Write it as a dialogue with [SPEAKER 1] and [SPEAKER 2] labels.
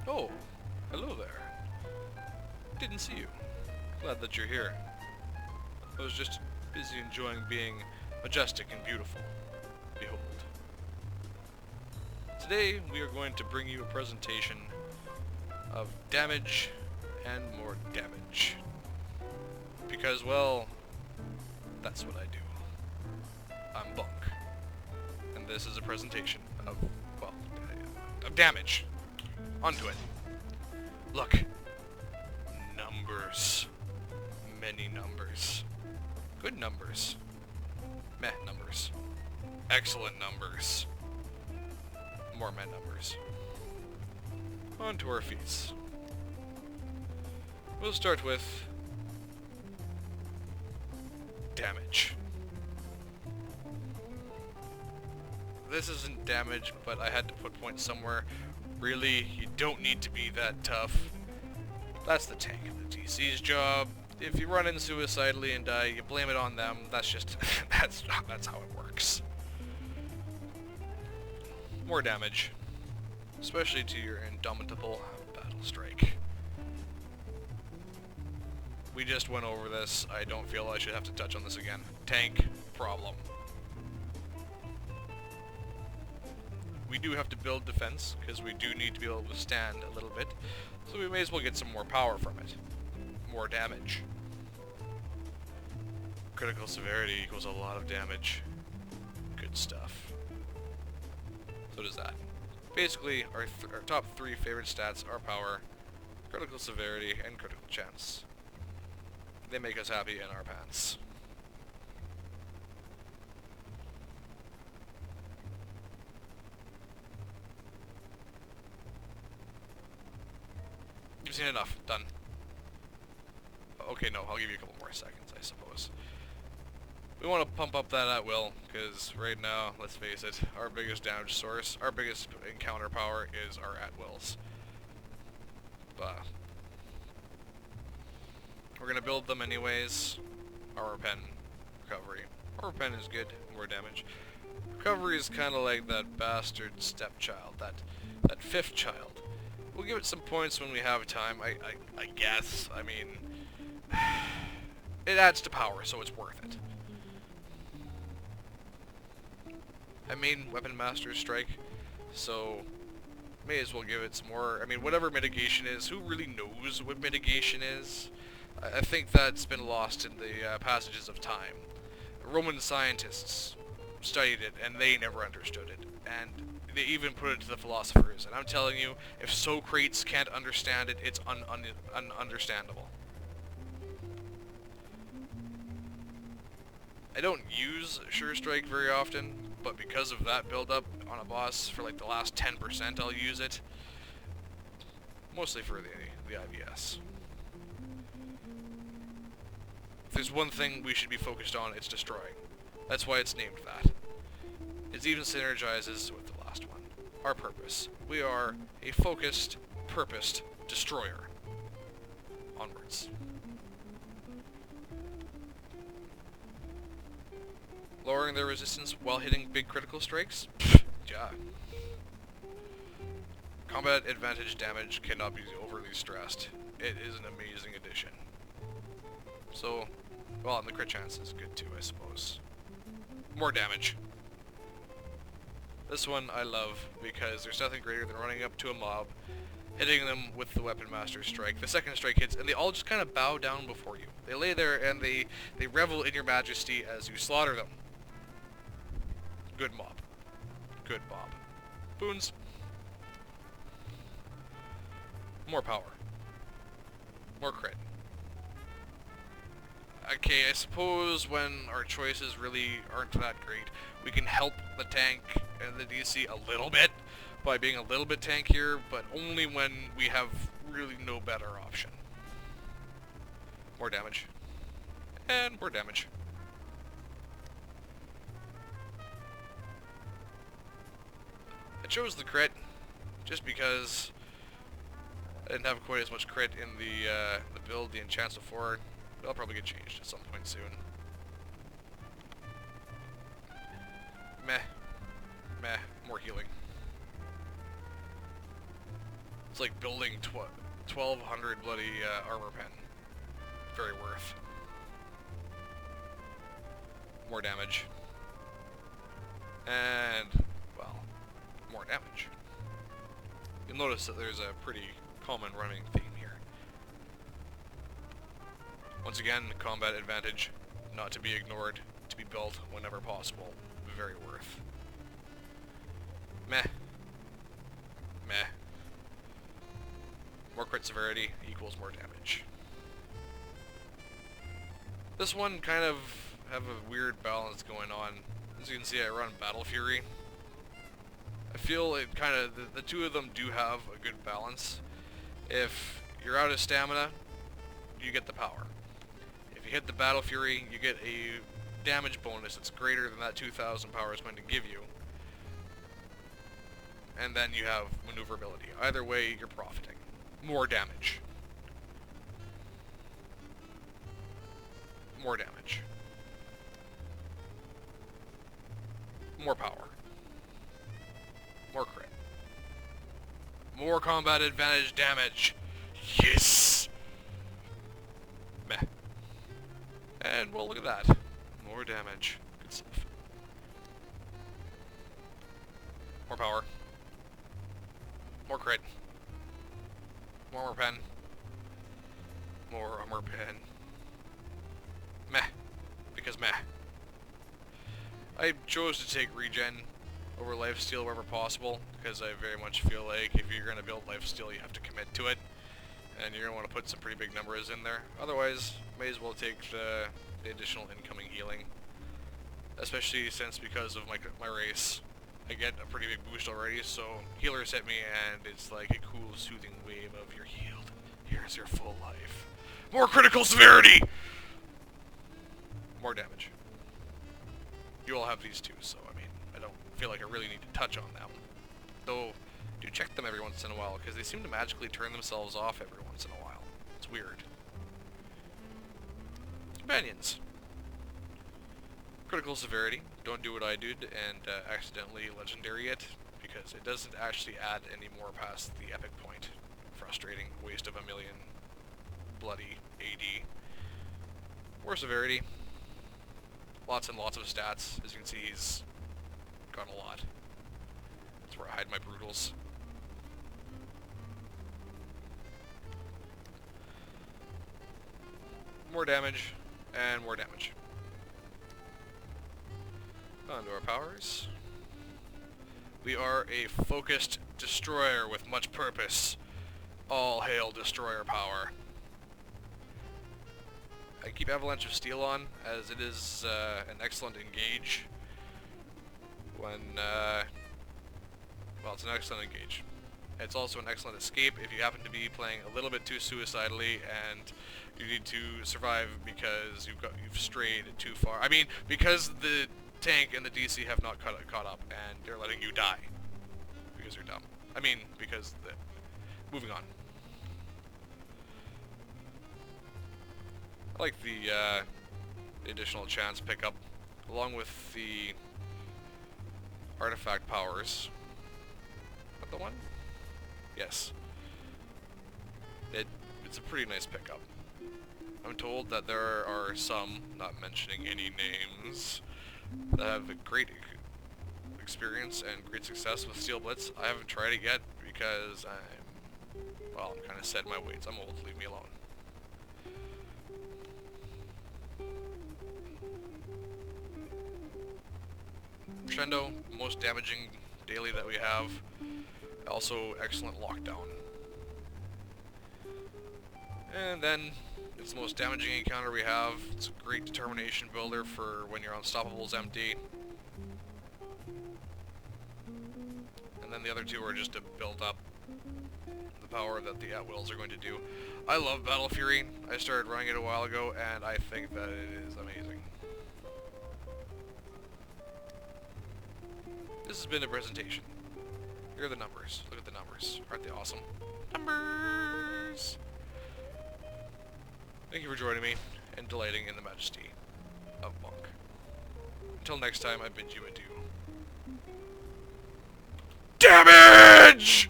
[SPEAKER 1] Oh, hello there. Didn't see you. Glad that you're here. I was just busy enjoying being majestic and beautiful. Behold. Today we are going to bring you a presentation of damage and more damage. Because, well, that's what I do. I'm Bonk. And this is a presentation of, well, of damage. Onto it. Look. Numbers. Many numbers. Good numbers. Meh numbers. Excellent numbers. More meh numbers. On to our feats. We'll start with damage. This isn't damage, but I had to put points somewhere. Really, you don't need to be that tough. That's the tank and the DC's job. If you run in suicidally and die, you blame it on them. That's just that's how it works. More damage, especially to your indomitable battle strike. We just went over this. I don't feel I should have to touch on this again. Tank problem. We do have to build defense, because we do need to be able to withstand a little bit, so we may as well get some more power from it. More damage. Critical severity equals a lot of damage. Good stuff. So does that. Basically, our top three favorite stats are power, critical severity, and critical chance. They make us happy in our pants. You've seen enough. Done. Okay, no, I'll give you a couple more seconds, I suppose. We want to pump up that at will, because right now, let's face it, our biggest damage source, our biggest encounter power is our at-wills. We're going to build them anyways. Armor pen, recovery. Armor pen is good, more damage. Recovery is kind of like that bastard stepchild, that fifth child. We'll give it some points when we have time, I guess. I mean, it adds to power, so it's worth it. I mean, Weapon Master Strike, so may as well give it some more. I mean, whatever mitigation is, who really knows what mitigation is? I think that's been lost in the passages of time. Roman scientists studied it, and they never understood it. And they even put it to the philosophers. And I'm telling you, if Socrates can't understand it, it's ununderstandable. I don't use Sure Strike very often, but because of that build-up on a boss for like the last 10%, I'll use it. Mostly for the IVS. If there's one thing we should be focused on, it's destroying. That's why it's named that. It even synergizes with the last one. Our purpose. We are a focused, purposed destroyer. Onwards. Lowering their resistance while hitting big critical strikes? Yeah. Combat advantage damage cannot be overly stressed. It is an amazing addition. So, well, and the crit chance is good too, I suppose. More damage. This one I love because there's nothing greater than running up to a mob, hitting them with the Weapon Master Strike. The second strike hits, and they all just kind of bow down before you. They lay there and they revel in your majesty as you slaughter them. Good mob. Good mob. Boons. More power. More crit. Okay, I suppose when our choices really aren't that great, we can help the tank and the DC a little bit by being a little bit tankier, but only when we have really no better option. More damage. And more damage. I chose the crit just because I didn't have quite as much crit in the build, the enchants before. That'll probably get changed at some point soon. Meh. Meh. More healing. It's like building 1200 bloody armor pen. Very worth. More damage. And, well, more damage. You'll notice that there's a pretty common running theme here. Once again, combat advantage, not to be ignored, to be built whenever possible. Very worth. Meh. Meh. More crit severity equals more damage. This one kind of have a weird balance going on. As you can see, I run Battle Fury. I feel it kind of, the two of them do have a good balance. If you're out of stamina, you get the power. If you hit the Battle Fury, you get a damage bonus that's greater than that 2,000 power is going to give you. And then you have maneuverability. Either way, you're profiting. More damage. More damage. More power. More crit. More combat advantage damage. Yes! Meh. And, well, look at that. More damage. Good stuff. More power. More crit. More armor pen. More armor pen. Meh. Because meh. I chose to take regen over lifesteal wherever possible, because I very much feel like if you're going to build lifesteal, you have to commit to it, and you're going to want to put some pretty big numbers in there. Otherwise, may as well take the additional incoming healing, especially since because of my race, I get a pretty big boost already, so healers hit me, and it's like a cool, soothing wave of you're healed. Here's your full life. More critical severity! More damage. You all have these two, so I mean, I don't feel like I really need to touch on them. Though, do check them every once in a while, because they seem to magically turn themselves off every once in a while. It's weird. Companions. Critical severity. Don't do what I did and accidentally legendary it, because it doesn't actually add any more past the epic point. Frustrating. Waste of a million bloody AD. More severity. Lots and lots of stats. As you can see, he's got a lot. That's where I hide my brutals. More damage, and more damage. On to our powers. We are a focused destroyer with much purpose. All hail destroyer power. I keep Avalanche of Steel on, as it is an excellent engage when, well, it's an excellent engage. It's also an excellent escape if you happen to be playing a little bit too suicidally and you need to survive because you've strayed too far. I mean, because the tank and the DC have not caught up and they're letting you die because you're dumb. I mean, because moving on. I like the additional chance pickup, along with the artifact powers. Is that the one? Yes. It's a pretty nice pickup. I'm told that there are some, not mentioning any names, that have a great experience and great success with Steel Blitz. I haven't tried it yet because I'm kind of set in my ways. I'm old, leave me alone. Crescendo, most damaging daily that we have. Also excellent lockdown. And then it's the most damaging encounter we have. It's a great determination builder for when your Unstoppable's empty. And then the other two are just to build up the power that the at-wills are going to do. I love Battle Fury. I started running it a while ago, and I think that it is amazing. This has been a presentation. Here are the numbers. Look at the numbers. Aren't they awesome? Numbers! Thank you for joining me and delighting in the majesty of Bonk. Until next time, I bid you adieu. Damage!